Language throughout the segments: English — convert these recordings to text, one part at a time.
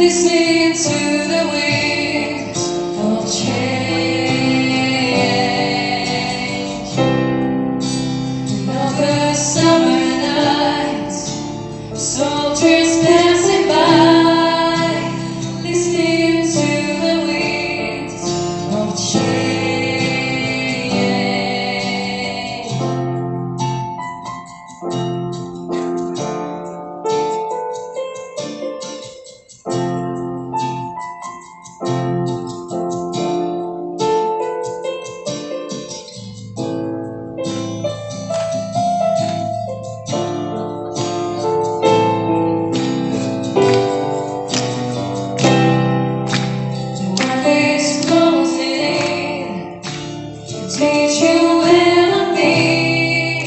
listening to the winds of change. Over summer nights, soldiers passing by, listening to the winds of change. Teach you and me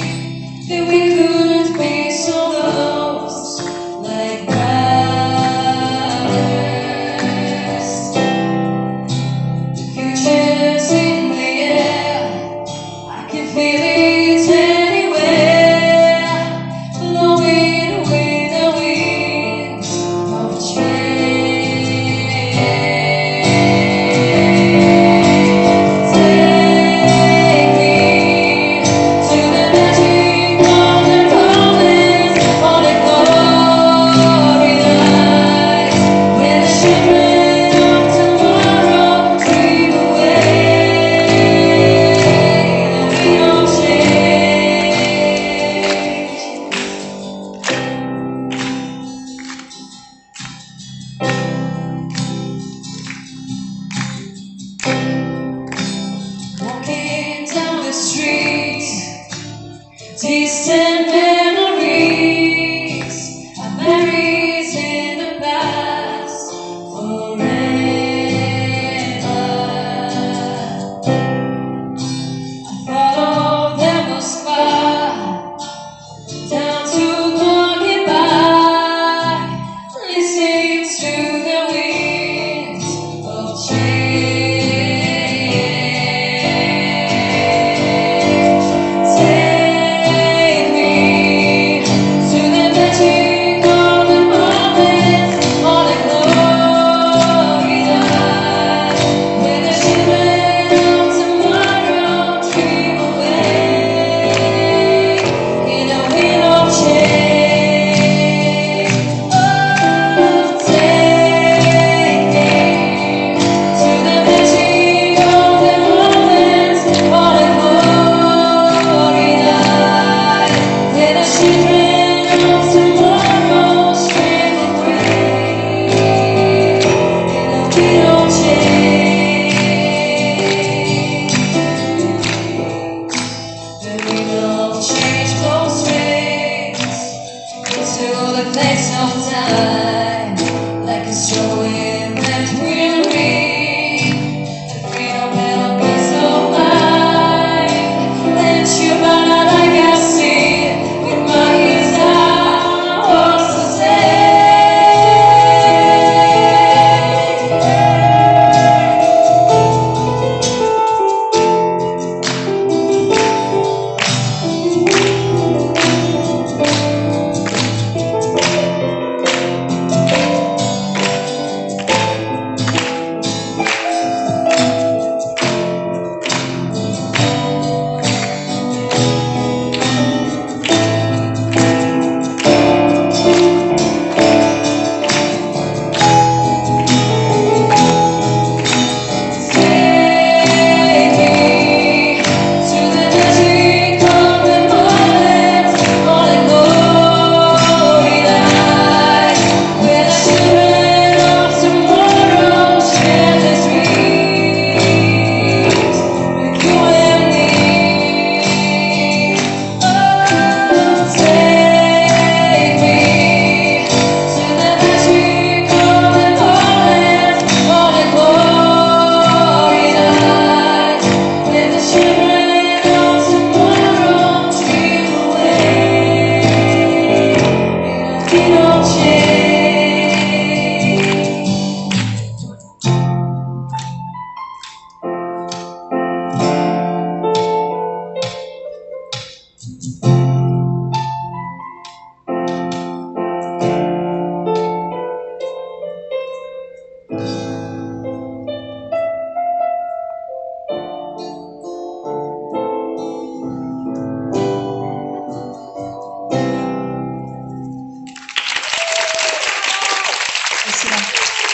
that we couldn't be so lost like brothers. The future's in the air, I can feel it anywhere, blowing with the winds of change. Walking down the street, distant memories are buried in the past forever. I follow the Moskva down to Gorky Park, listening to the winds of change. Take me to the magic of the moments on a glory night, where the children of tomorrow dream away in a wind of change. Oh, take me to the magic of the moments on a glory night, where the children of tomorrow dream away in a wind of change. The wind of change blows straight into the place of time.